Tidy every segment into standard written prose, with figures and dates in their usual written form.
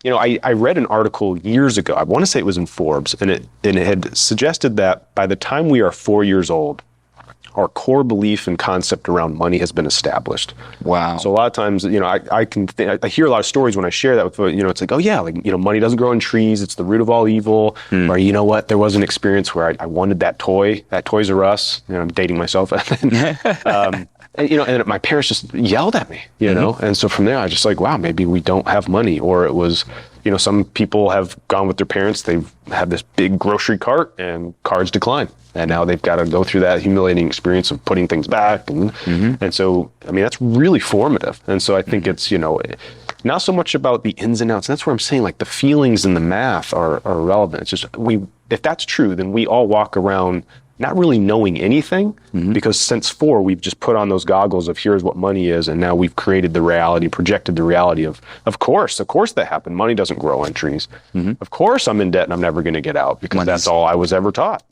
I read an article years ago. I want to say it was in Forbes, and it had suggested that by the time we are 4 years old, our core belief and concept around money has been established. Wow. So a lot of times, I hear a lot of stories when I share that with, it's like, oh yeah, like, money doesn't grow on trees. It's the root of all evil. Or, you know what, there was an experience where I wanted that toy, that Toys R Us. I'm dating myself. And my parents just yelled at me, and so from there I just like, wow, maybe we don't have money. Or it was, some people have gone with their parents, they've had this big grocery cart and cards decline. And now they've got to go through that humiliating experience of putting things back. And so, that's really formative. And so I think it's, not so much about the ins and outs. And that's where I'm saying, like, the feelings and the math are relevant. It's just, if that's true, then we all walk around not really knowing anything, because since 4, we've just put on those goggles of here's what money is, and now we've created the reality, projected the reality of course that happened. Money doesn't grow on trees. Of course I'm in debt and I'm never going to get out, because that's all I was ever taught.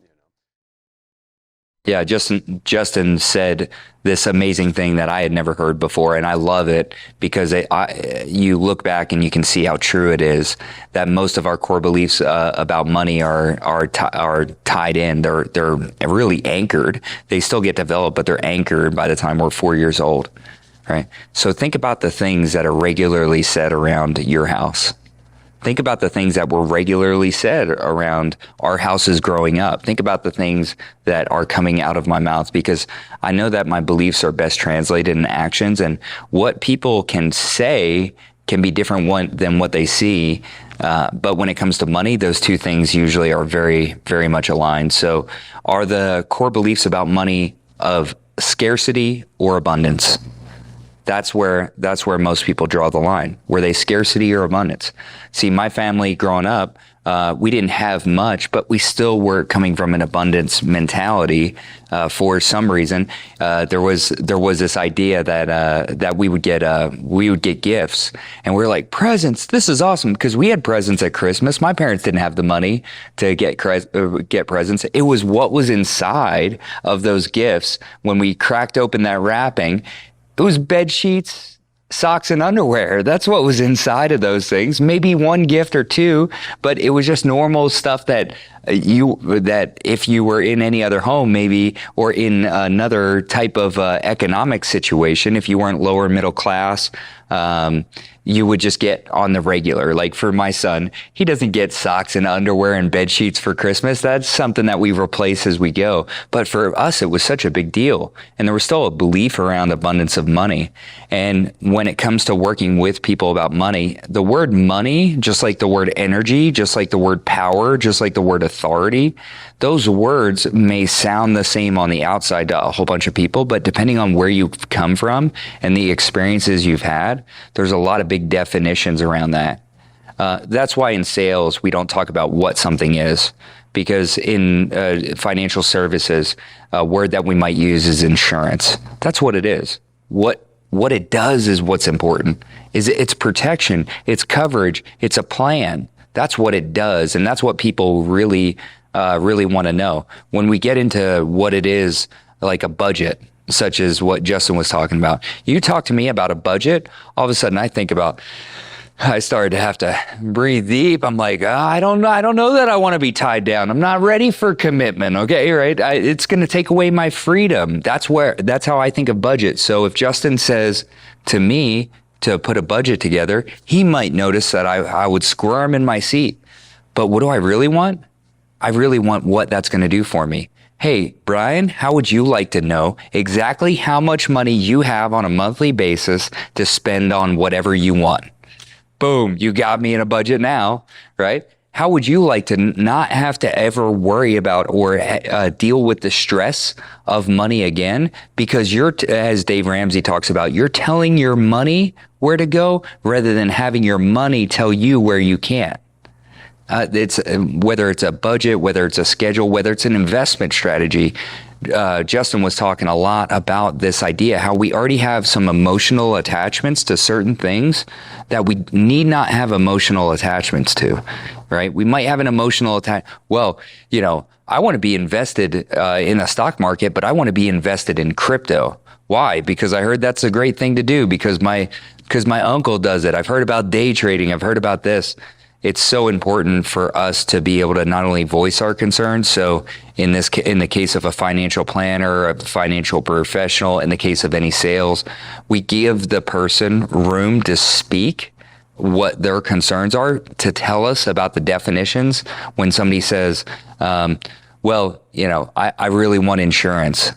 Yeah, Justin said this amazing thing that I had never heard before, and I love it because you look back and you can see how true it is that most of our core beliefs about money are tied in. They're really anchored. They still get developed, but they're anchored by the time we're 4 years old, right? So think about the things that are regularly said around your house. Think about the things that were regularly said around our houses growing up. Think about the things that are coming out of my mouth, because I know that my beliefs are best translated in actions, and what people can say can be different than what they see. But when it comes to money, those two things usually are very, very much aligned. So are the core beliefs about money of scarcity or abundance? That's where most people draw the line. Were they scarcity or abundance? See, my family growing up, we didn't have much, but we still were coming from an abundance mentality. For some reason, there was this idea that we would get gifts, and we were like, presents. This is awesome, because we had presents at Christmas. My parents didn't have the money to get presents. It was what was inside of those gifts when we cracked open that wrapping. It was bed sheets, socks, and underwear. That's what was inside of those things. Maybe one gift or two, but it was just normal stuff that if you were in any other home, maybe, or in another type of economic situation, if you weren't lower middle class, you would just get on the regular. Like for my son, he doesn't get socks and underwear and bed sheets for Christmas. That's something that we replace as we go. But for us, it was such a big deal. And there was still a belief around abundance of money. And when it comes to working with people about money, the word money, just like the word energy, just like the word power, just like the word authority, those words may sound the same on the outside to a whole bunch of people, but depending on where you've come from and the experiences you've had, there's a lot of big definitions around that. That's why in sales, we don't talk about what something is, because in financial services, a word that we might use is insurance. That's what it is. What it does is what's important. It's protection, it's coverage, it's a plan. That's what it does, and that's what people really want to know. When we get into what it is, like a budget, such as what Justin was talking about, you talk to me about a budget, all of a sudden I started to have to breathe deep. I'm like, I don't know that I want to be tied down. I'm not ready for commitment. Okay, right? It's going to take away my freedom. That's how I think of budget. So if Justin says to me to put a budget together, he might notice that I would squirm in my seat. But what do I really want? I really want what that's going to do for me. Hey, Brian, how would you like to know exactly how much money you have on a monthly basis to spend on whatever you want? Boom, you got me in a budget now, right? How would you like to not have to ever worry about or deal with the stress of money again? Because as Dave Ramsey talks about, you're telling your money where to go rather than having your money tell you where you can't. It's whether it's a budget, whether it's a schedule, whether it's an investment strategy, Justin was talking a lot about this idea, how we already have some emotional attachments to certain things that we need not have emotional attachments to, right? We might have an emotional well, I want to be invested in the stock market, but I want to be invested in crypto. Why? Because I heard that's a great thing to do because my uncle does it. I've heard about day trading. I've heard about this. It's so important for us to be able to not only voice our concerns. So in the case of a financial planner, a financial professional, in the case of any sales, we give the person room to speak what their concerns are, to tell us about the definitions. When somebody says, I really want insurance,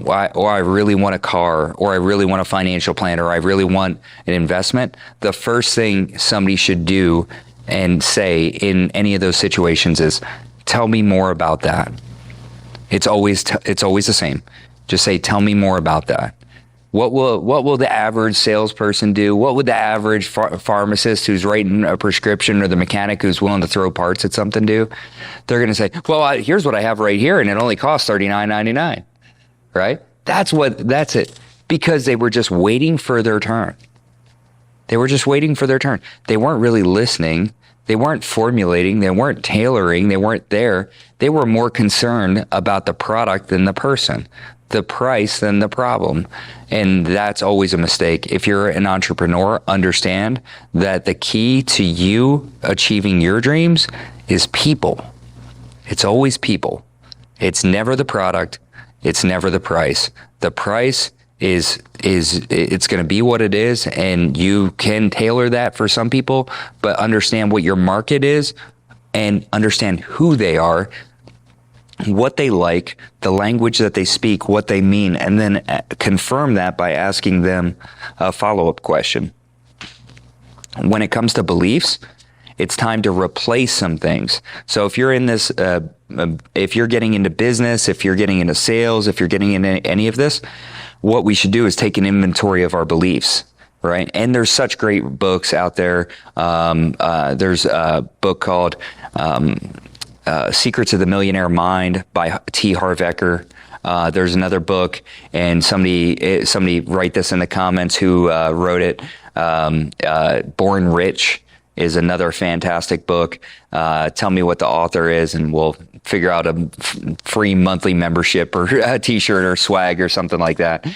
or I really want a car, or I really want a financial plan, or I really want an investment, the first thing somebody should do and say in any of those situations is, tell me more about that. It's always the same. Just say, tell me more about that. What will the average salesperson do? What would the average pharmacist who's writing a prescription, or the mechanic who's willing to throw parts at something do? They're going to say, well, here's what I have right here, and it only costs $39.99, right? That's it. Because they were just waiting for their turn. They were just waiting for their turn. They weren't really listening. They weren't formulating. They weren't tailoring. They weren't there. They were more concerned about the product than the person, the price than the problem. And that's always a mistake. If you're an entrepreneur, understand that the key to you achieving your dreams is people. It's always people. It's never the product. It's never the price. The price is it's going to be what it is, and you can tailor that for some people, but understand what your market is and understand who they are, what they like, the language that they speak, what they mean, and then confirm that by asking them a follow-up question. When it comes to beliefs, it's time to replace some things. So if you're in this, if you're getting into business, if you're getting into sales, if you're getting into any of this, what we should do is take an inventory of our beliefs, right? And there's such great books out there. There's a book called Secrets of the Millionaire Mind by T. Harv Eker. There's another book, and somebody write this in the comments who wrote it. Born Rich is another fantastic book. Tell me what the author is, and we'll figure out a free monthly membership or a t-shirt or swag or something like that.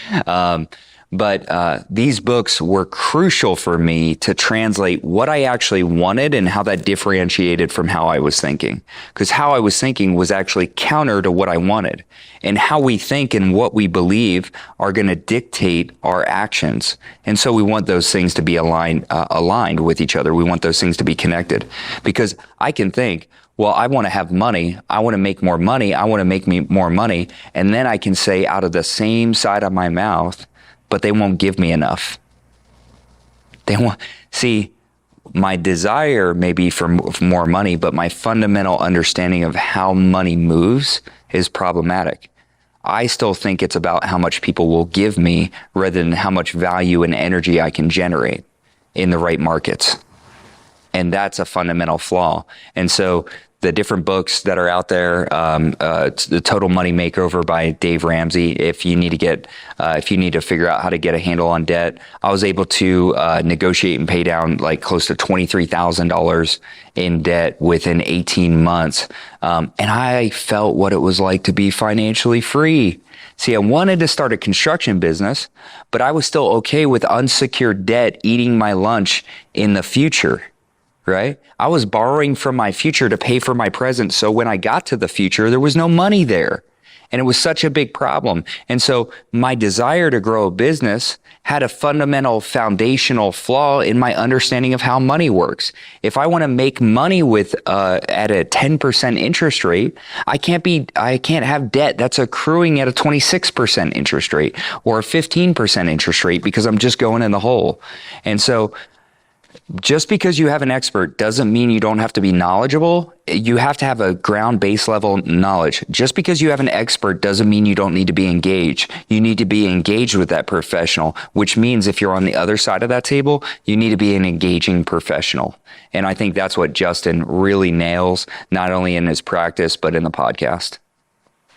But these books were crucial for me to translate what I actually wanted and how that differentiated from how I was thinking. Because how I was thinking was actually counter to what I wanted. And how we think and what we believe are going to dictate our actions. And so we want those things to be aligned with each other. We want those things to be connected. Because I can think, well, I want to have money. I want to make more money. I want to make me more money. And then I can say out of the same side of my mouth, but they won't give me enough. My desire may be for more money, but my fundamental understanding of how money moves is problematic. I still think it's about how much people will give me rather than how much value and energy I can generate in the right markets. And that's a fundamental flaw. And so the different books that are out there, The Total Money Makeover by Dave Ramsey. If you need to figure out how to get a handle on debt, I was able to negotiate and pay down like close to $23,000 in debt within 18 months. And I felt what it was like to be financially free. See, I wanted to start a construction business, but I was still okay with unsecured debt eating my lunch in the future. Right? I was borrowing from my future to pay for my present. So when I got to the future, there was no money there. And it was such a big problem. And so my desire to grow a business had a fundamental foundational flaw in my understanding of how money works. If I want to make money with at a 10% interest rate, I can't have debt that's accruing at a 26% interest rate or a 15% interest rate because I'm just going in the hole. And so just because you have an expert doesn't mean you don't have to be knowledgeable. You have to have a ground base level knowledge. Just because you have an expert doesn't mean you don't need to be engaged. You need to be engaged with that professional, which means if you're on the other side of that table, you need to be an engaging professional. And I think that's what Justin really nails, not only in his practice, but in the podcast.